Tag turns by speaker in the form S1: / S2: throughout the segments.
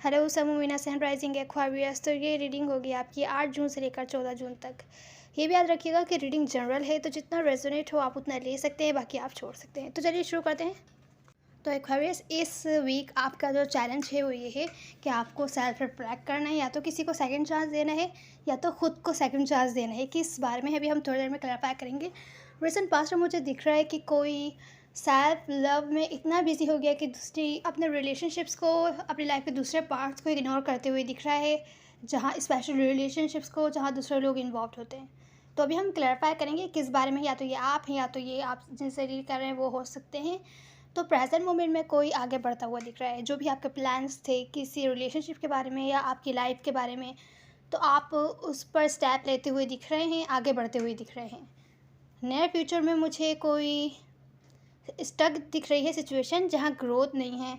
S1: Hello समूमिना sunrising Aquarius. तो ये reading होगी आपकी 8 जून से लेकर 14 जून तक। ये भी याद रखिएगा कि रीडिंग जनरल है, तो जितना रेजोनेट हो आप उतना ले सकते हैं, बाकी आप छोड़ सकते हैं। तो चलिए शुरू करते हैं। तो एक्वारियस, इस वीक आपका जो चैलेंज है वो ये है कि आपको सेल्फ रिफ्लेक्ट करना है, या तो किसी को सेकंड चांस देना है या तो खुद को सेकंड चांस देना है। किस बारे में अभी हम थोड़ी देर में क्लैरिफाई करेंगे। रिसेंट पास्ट में मुझे दिख रहा है कि कोई सेल्फ लव में इतना बिजी हो गया कि दूसरी अपने रिलेशनशिप्स को, अपनी लाइफ के दूसरे पार्ट्स को इग्नोर करते हुए दिख रहा है, जहाँ स्पेशल रिलेशनशिप्स को जहाँ दूसरे लोग इन्वॉल्व होते हैं। तो अभी हम क्लैरिफाई करेंगे किस बारे में, या तो ये आप हैं या तो ये आप जिनसे रील कर रहे हैं वो हो सकते हैं। तो प्रेजेंट मोमेंट में कोई आगे बढ़ता हुआ दिख रहा है, जो भी आपके प्लान्स थे किसी रिलेशनशिप के बारे में या आपकी लाइफ के बारे में, तो आप उस पर स्टेप लेते हुए दिख रहे हैं, आगे बढ़ते हुए दिख रहे हैं। नियर फ्यूचर में मुझे कोई स्टक दिख रही है सिचुएशन, जहाँ ग्रोथ नहीं है,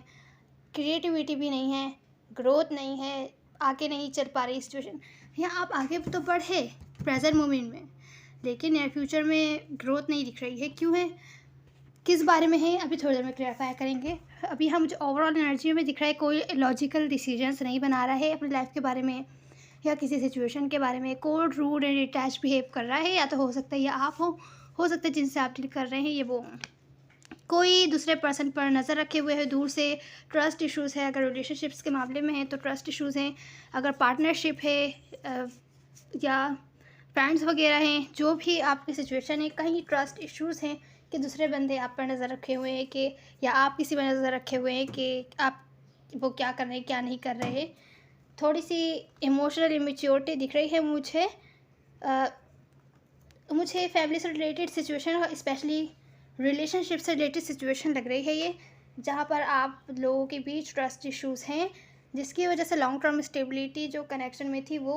S1: क्रिएटिविटी भी नहीं है, ग्रोथ नहीं है, आगे नहीं चल पा रही सिचुएशन। यहाँ आप आगे तो बढ़े प्रेजेंट मोमेंट में, लेकिन नियर फ्यूचर में ग्रोथ नहीं दिख रही है। क्यों है, किस बारे में है, अभी थोड़ी देर में क्लैरिफाई करेंगे। अभी हम जो ओवरऑल एनर्जी में दिख रहा है, कोई लॉजिकल डिसीजंस नहीं बना रहा है अपनी लाइफ के बारे में या किसी सिचुएशन के बारे में। Cold, rude and detach behave कर रहा है, या तो हो सकता है ये आप हो सकता है जिनसे आप डील कर रहे हैं ये वो हों। कोई दूसरे पर्सन पर नज़र रखे हुए है दूर से। ट्रस्ट इश्यूज़ है, अगर रिलेशनशिप्स के मामले में है तो ट्रस्ट इश्यूज़ हैं। अगर पार्टनरशिप है या फ्रेंड्स वगैरह हैं, जो भी आपकी सिचुएशन है, कहीं ट्रस्ट इश्यूज़ हैं कि दूसरे बंदे आप पर नज़र रखे हुए हैं, कि या आप किसी पर नज़र रखे हुए हैं कि आप वो क्या कर रहे हैं क्या नहीं कर रहे हैं। थोड़ी सी इमोशनल इमेच्योरिटी दिख रही है मुझे फैमिली से रिलेटेड सिचुएशन, स्पेशली रिलेशनशिप से रिलेटेड सिचुएशन लग रही है ये, जहाँ पर आप लोगों के बीच ट्रस्ट इश्यूज़ हैं, जिसकी वजह से लॉन्ग टर्म स्टेबिलिटी जो कनेक्शन में थी वो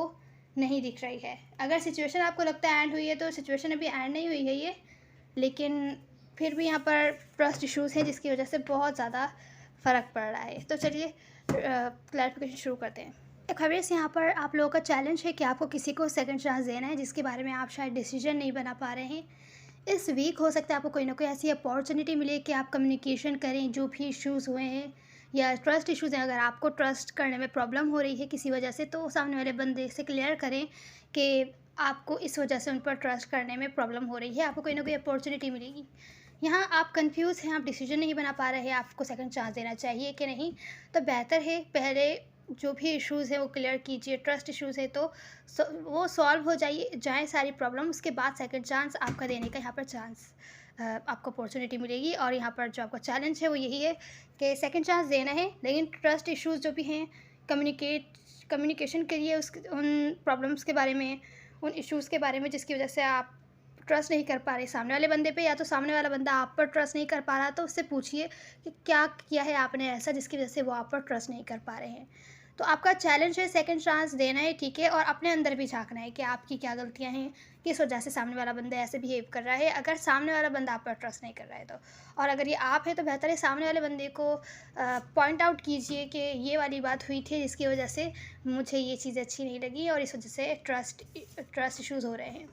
S1: नहीं दिख रही है। अगर सिचुएशन आपको लगता है एंड हुई है, तो सिचुएशन अभी एंड नहीं हुई है ये, लेकिन फिर भी यहाँ पर ट्रस्ट इश्यूज़ हैं जिसकी वजह से बहुत ज़्यादा फ़र्क पड़ रहा है। तो चलिए क्लैरिफिकेशन शुरू करते हैं। एक्वेरियस, यहाँ पर आप लोगों का चैलेंज है कि आपको किसी को सेकंड चांस देना है, जिसके बारे में आप शायद डिसीजन नहीं बना पा रहे हैं। इस वीक हो सकता है आपको कोई ना कोई ऐसी अपॉर्चुनिटी मिले कि आप कम्युनिकेशन करें जो भी इश्यूज़ हुए हैं या ट्रस्ट इश्यूज़ हैं। अगर आपको ट्रस्ट करने में प्रॉब्लम हो रही है किसी वजह से, तो सामने वाले बंदे से क्लियर करें कि आपको इस वजह से उन पर ट्रस्ट करने में प्रॉब्लम हो रही है, आपको कोई ना कोई अपॉर्चुनिटी मिलेगी। यहाँ आप कंफ्यूज हैं, आप डिसीजन नहीं बना पा रहे हैं, आपको सेकंड चांस देना चाहिए कि नहीं। तो बेहतर है पहले जो भी इश्यूज़ हैं वो क्लियर कीजिए। ट्रस्ट इश्यूज़ है तो वो सॉल्व हो जाए सारी प्रॉब्लम, उसके बाद सेकंड चांस आपका देने का यहाँ पर चांस आपको अपॉर्चुनिटी मिलेगी। और यहाँ पर जो आपका चैलेंज है वो यही है कि सेकंड चांस देना है, लेकिन ट्रस्ट इश्यूज़ जो भी हैं, कम्युनिकेशन करिए उन प्रॉब्लम्स के बारे में, उन इश्यूज़ के बारे में जिसकी वजह से आप ट्रस्ट नहीं कर पा रहे सामने वाले बंदे पे, या तो सामने वाला बंदा आप पर ट्रस्ट नहीं कर पा रहा, तो उससे पूछिए कि क्या किया है आपने ऐसा जिसकी वजह से वो आप पर ट्रस्ट नहीं कर पा रहे हैं। तो आपका चैलेंज है सेकंड चांस देना है, ठीक है, और अपने अंदर भी झाँकना है कि आपकी क्या गलतियाँ हैं, किस वजह से सामने वाला बंदा ऐसे बिहेव कर रहा है, अगर सामने वाला बंदा आप पर ट्रस्ट नहीं कर रहा है तो। और अगर ये आप हैं तो बेहतर है सामने वाले बंदे को पॉइंट आउट कीजिए कि ये वाली बात हुई थी जिसकी वजह से मुझे ये चीज़ अच्छी नहीं लगी और इस वजह से ट्रस्ट इश्यूज़ हो रहे हैं।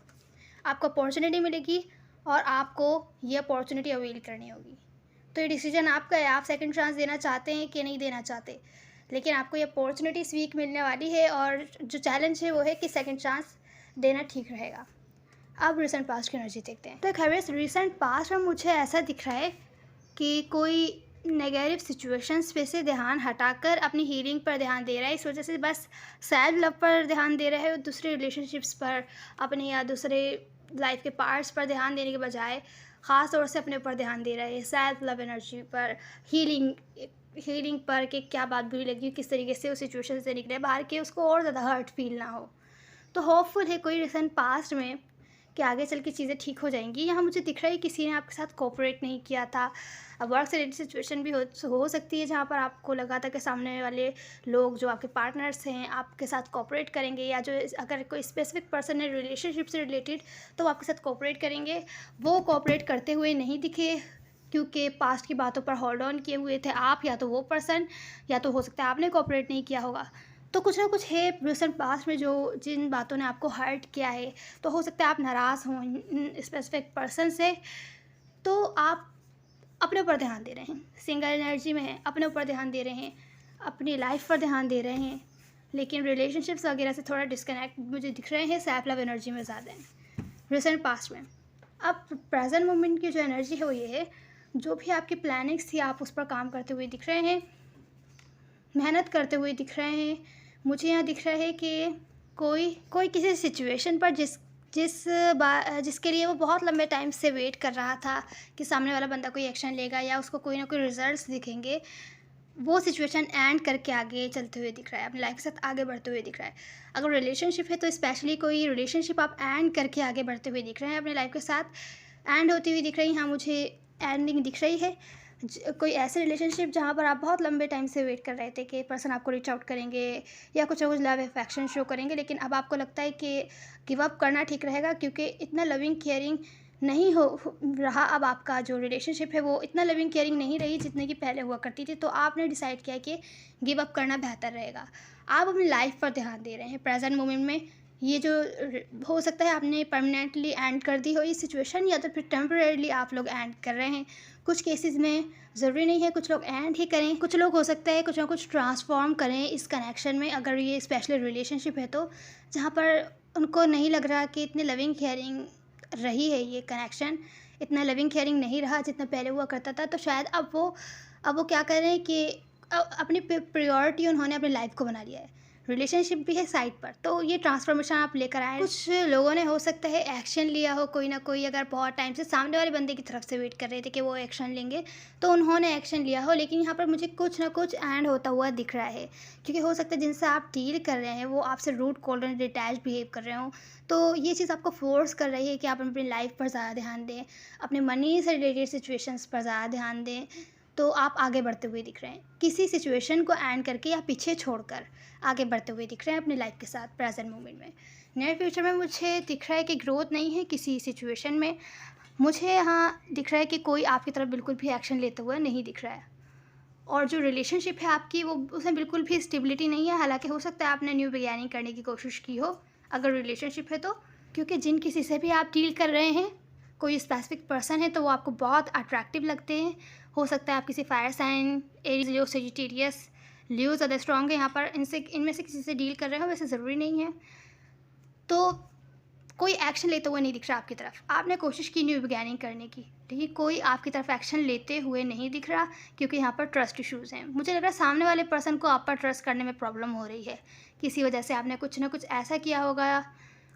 S1: आपको अपॉर्चुनिटी मिलेगी और आपको ये अपॉर्चुनिटी अवेल करनी होगी। तो ये डिसीजन आपका है, आप सेकंड चांस देना चाहते हैं कि नहीं देना चाहते, लेकिन आपको ये अपॉर्चुनिटी इस वीक मिलने वाली है। और जो चैलेंज है वो है कि सेकंड चांस देना ठीक रहेगा। अब रिसेंट पास्ट की एनर्जी देखते हैं। तो खैर, रिसेंट पास्ट में मुझे ऐसा दिख रहा है कि कोई नेगेटिव सिचुएशंस पे से ध्यान हटाकर अपनी हीलिंग पर ध्यान दे रहा है। इस वजह से बस सेल्फ लव पर ध्यान दे रहा है, और दूसरे रिलेशनशिप्स पर, अपने या दूसरे लाइफ के पार्ट्स पर ध्यान देने के बजाय ख़ास तौर से अपने ऊपर ध्यान दे रहा है, सेल्फ लव एनर्जी पर, हीलिंग पर, कि क्या बात बुरी लगी, किस तरीके से उस सिचुएशन से निकले बाहर के, उसको और ज़्यादा हर्ट फील ना हो। तो होपफुल है कोई रिसेंट पास्ट में कि आगे चल के चीज़ें ठीक हो जाएंगी। यहाँ मुझे दिख रहा है किसी ने आपके साथ कोऑपरेट नहीं किया था। अब वर्क से रिलेटेड सिचुएशन भी हो सकती है जहाँ पर आपको लगा था कि सामने वाले लोग जो आपके पार्टनर्स हैं आपके साथ कोऑपरेट करेंगे, या जो अगर कोई स्पेसिफिक पर्सन है रिलेशनशिप से रिलेटेड तो वो आपके साथ कोऑपरेट करेंगे। वो कोऑपरेट करते हुए नहीं दिखे क्योंकि पास्ट की बातों पर होल्ड ऑन किए हुए थे आप, या तो वो पर्सन, या तो हो सकता है आपने कोऑपरेट नहीं किया होगा। तो कुछ ना कुछ है रिसेंट पास्ट में जो जिन बातों ने आपको हर्ट किया है। तो हो सकता है आप नाराज़ हों स्पेसिफिक पर्सन से, तो आप अपने ऊपर ध्यान दे रहे हैं, सिंगल एनर्जी में हैं, अपने ऊपर ध्यान दे रहे हैं, अपनी लाइफ पर ध्यान दे रहे हैं, लेकिन रिलेशनशिप्स वगैरह से थोड़ा डिस्कनेक्ट मुझे दिख रहे हैं, सेल्फ लव एनर्जी में ज़्यादा हैं रिसेंट पास्ट में। अब प्रेजेंट मोमेंट की जो एनर्जी है वो ये है, जो भी आपकी प्लानिंग्स थी आप उस पर काम करते हुए दिख रहे हैं, मेहनत करते हुए दिख रहे हैं। मुझे यहाँ दिख रहा है कि कोई कोई किसी सिचुएशन पर जिसके लिए वो बहुत लंबे टाइम से वेट कर रहा था कि सामने वाला बंदा कोई एक्शन लेगा या उसको कोई ना कोई रिजल्ट्स दिखेंगे, वो सिचुएशन एंड करके आगे चलते हुए दिख रहा है, अपनी लाइफ के साथ आगे बढ़ते हुए दिख रहा है। अगर रिलेशनशिप है तो स्पेशली कोई रिलेशनशिप आप एंड करके आगे बढ़ते हुए दिख रहे हैं, अपनी लाइफ के साथ एंड होती हुई दिख रही है। यहाँ मुझे एंडिंग दिख रही है, कोई ऐसे रिलेशनशिप जहाँ पर आप बहुत लंबे टाइम से वेट कर रहे थे कि पर्सन आपको रीच आउट करेंगे या कुछ ना कुछ लव अफेक्शन शो करेंगे, लेकिन अब आपको लगता है कि गिव अप करना ठीक रहेगा, क्योंकि इतना लविंग केयरिंग नहीं रहा। अब आपका जो रिलेशनशिप है वो इतना लविंग केयरिंग नहीं रही जितने की पहले हुआ करती थी, तो आपने डिसाइड किया कि गिव अप करना बेहतर रहेगा। आप अपनी लाइफ पर ध्यान दे रहे हैं प्रेजेंट मोमेंट में। ये जो हो सकता है आपने परमानेंटली एंड कर दी हो इस सिचुएशन, या तो फिर टेम्परेरीली आप लोग एंड कर रहे हैं। कुछ केसेस में ज़रूरी नहीं है कुछ लोग एंड ही करें, कुछ लोग हो सकता है कुछ ना कुछ ट्रांसफॉर्म करें इस कनेक्शन में, अगर ये स्पेशली रिलेशनशिप है तो, जहाँ पर उनको नहीं लग रहा कि इतनी लविंग केयरिंग रही है ये कनेक्शन, इतना लविंग केयरिंग नहीं रहा जितना पहले हुआ करता था। तो शायद अब वो क्या कर रहे हैं कि अपनी प्रायोरिटी उन्होंने अपनी लाइफ को बना लिया है, रिलेशनशिप भी है साइड पर, तो ये ट्रांसफॉर्मेशन आप लेकर आए। कुछ लोगों ने हो सकता है एक्शन लिया हो, कोई ना कोई अगर बहुत टाइम से सामने वाले बंदे की तरफ से वेट कर रहे थे कि वो एक्शन लेंगे, तो उन्होंने एक्शन लिया हो, लेकिन यहाँ पर मुझे कुछ ना कुछ एंड होता हुआ दिख रहा है, क्योंकि हो सकता है जिनसे आप डील कर रहे हैं वो आपसे रूड कॉल्ड डिटैच बिहेव कर रहे हो। तो ये चीज़ आपको फोर्स कर रही है कि आप अपनी लाइफ पर ज़्यादा ध्यान दें, अपने मनी से रिलेटेड सिचुएशंस पर ज़्यादा ध्यान दें, तो आप आगे बढ़ते हुए दिख रहे हैं। किसी सिचुएशन को एंड करके या पीछे छोड़कर आगे बढ़ते हुए दिख रहे हैं अपनी लाइफ के साथ प्रेजेंट मोमेंट में। नियर फ्यूचर में मुझे दिख रहा है कि ग्रोथ नहीं है किसी सिचुएशन में। मुझे यहाँ दिख रहा है कि कोई आपकी तरफ बिल्कुल भी एक्शन लेते हुए नहीं दिख रहा है, और जो रिलेशनशिप है आपकी वो उसमें बिल्कुल भी स्टेबिलिटी नहीं है। हालांकि हो सकता है आपने न्यू बिगिनिंग करने की कोशिश की हो अगर रिलेशनशिप है तो, क्योंकि जिन किसी से भी आप डील कर रहे हैं, कोई स्पेसिफिक पर्सन है तो वो आपको बहुत अट्रैक्टिव लगते हैं। हो सकता है आप किसी फायर साइन, एरीज, लियो, सेजिटेरियस, लियो ज़्यादा स्ट्रॉन्ग है यहाँ पर, इनमें से किसी से डील कर रहे हो, वैसे ज़रूरी नहीं है। तो कोई एक्शन लेते हुए नहीं दिख रहा आपकी तरफ। आपने कोशिश की न्यू बिगिनिंग करने की, लेकिन कोई आपकी तरफ एक्शन लेते हुए नहीं दिख रहा, क्योंकि यहाँ पर ट्रस्ट इश्यूज़ हैं। मुझे लग रहा है सामने वाले पर्सन को आप पर ट्रस्ट करने में प्रॉब्लम हो रही है, किसी वजह से आपने कुछ ना कुछ ऐसा किया होगा,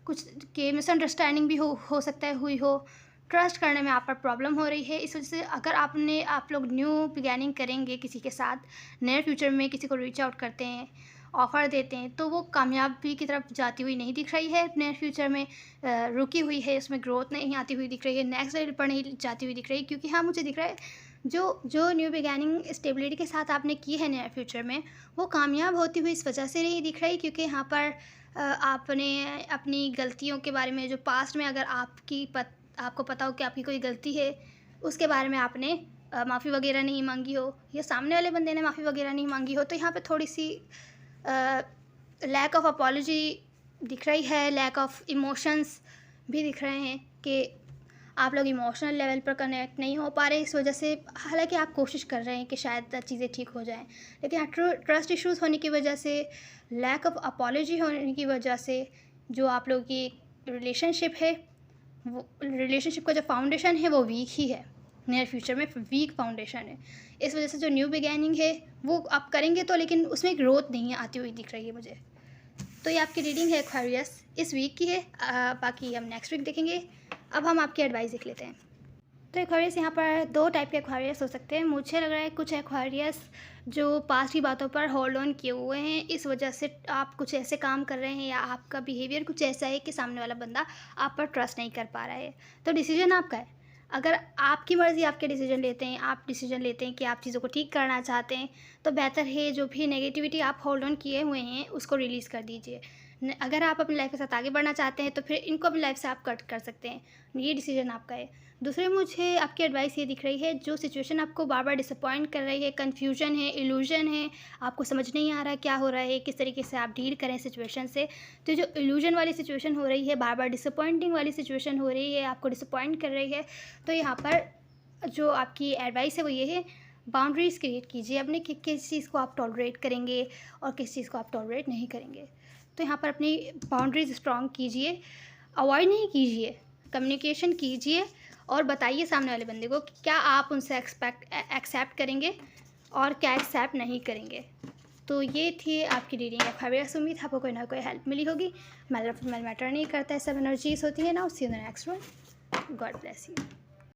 S1: कुछ के मिसअंडरस्टैंडिंग भी हो सकता है हुई हो, ट्रस्ट करने में आप पर प्रॉब्लम हो रही है। इस वजह से अगर आप लोग न्यू बिगिनिंग करेंगे किसी के साथ, नियर फ्यूचर में किसी को रीच आउट करते हैं, ऑफ़र देते हैं, तो वो कामयाबी की तरफ जाती हुई नहीं दिख रही है नियर फ्यूचर में, रुकी हुई है, उसमें ग्रोथ नहीं आती हुई दिख रही है, नेक्स्ट लेवल पर नहीं जाती हुई दिख रही है। क्योंकि हाँ, मुझे दिख रहा है जो न्यू बिगिनिंग स्टेबिलिटी के साथ आपने की है नियर फ्यूचर में, वो कामयाब होती हुई इस वजह से नहीं दिख रही, क्योंकि यहाँ पर आपने अपनी गलतियों के बारे में, जो पास्ट में अगर आपको पता हो कि आपकी कोई गलती है, उसके बारे में आपने माफ़ी वगैरह नहीं मांगी हो, या सामने वाले बंदे ने माफ़ी वगैरह नहीं मांगी हो, तो यहाँ पे थोड़ी सी लैक ऑफ अपॉलॉजी दिख रही है, लैक ऑफ इमोशंस भी दिख रहे हैं कि आप लोग इमोशनल लेवल पर कनेक्ट नहीं हो पा रहे इस वजह से। हालांकि आप कोशिश कर रहे हैं कि शायद चीज़ें ठीक हो जाएं, लेकिन ट्रस्ट इश्यूज़ होने की वजह से, लैक ऑफ अपॉलॉजी होने की वजह से, जो आप लोगों की रिलेशनशिप है, वो रिलेशनशिप का जो फाउंडेशन है वो वीक ही है, नियर फ्यूचर में वीक फाउंडेशन है। इस वजह से जो न्यू बिगिनिंग है वो आप करेंगे तो, लेकिन उसमें ग्रोथ नहीं आती हुई दिख रही है मुझे। तो ये आपकी रीडिंग है एक्वेरियस, इस वीक की है, बाकी हम नेक्स्ट वीक देखेंगे। अब हम आपकी एडवाइस देख लेते हैं। तो एक्वेरियस, यहाँ पर 2 टाइप के एक्वेरियस हो सकते हैं। मुझे लग रहा है कुछ एक्वेरियस जो पास्ट की बातों पर होल्ड ऑन किए हुए हैं, इस वजह से आप कुछ ऐसे काम कर रहे हैं या आपका बिहेवियर कुछ ऐसा है कि सामने वाला बंदा आप पर ट्रस्ट नहीं कर पा रहा है। तो डिसीजन आपका है। अगर आपकी मर्ज़ी आपके डिसीजन लेते हैं, आप डिसीजन लेते हैं कि आप चीज़ों को ठीक करना चाहते हैं, तो बेहतर है जो भी नेगेटिविटी आप होल्ड ऑन किए हुए हैं उसको रिलीज़ कर दीजिए। अगर आप अपनी लाइफ के साथ आगे बढ़ना चाहते हैं तो फिर इनको अपनी लाइफ से आप कट कर सकते हैं, ये डिसीजन आपका है। दूसरी मुझे आपकी एडवाइस ये दिख रही है, जो सिचुएशन आपको बार बार डिसअपॉइंट कर रही है, कन्फ्यूजन है, इल्यूजन है, आपको समझ नहीं आ रहा क्या हो रहा है, किस तरीके से आप डील करें सिचुएशन से, तो जो इल्यूजन वाली सिचुएशन हो रही है, बार बार डिसअपॉइंटिंग वाली सिचुएशन हो रही है, आपको डिसअपॉइंट कर रही है, तो यहाँ पर जो आपकी एडवाइस है वो ये है, बाउंड्रीज़ क्रिएट कीजिए अपने कि किस चीज़ को आप टॉलरेट करेंगे और किस चीज़ को आप टॉलरेट नहीं करेंगे। तो यहाँ पर अपनी बाउंड्रीज़ स्ट्रॉन्ग कीजिए, अवॉइड नहीं कीजिए, कम्युनिकेशन कीजिए और बताइए सामने वाले बंदे को कि क्या आप उनसे एक्सेप्ट करेंगे और क्या एक्सेप्ट नहीं करेंगे। तो ये थी आपकी रीडिंग है फेवरेट। उम्मीद आपको कोई ना कोई हेल्प मिली होगी। मैटर नहीं करता है, सब एनर्जीज होती है ना। See you the next one. God bless you.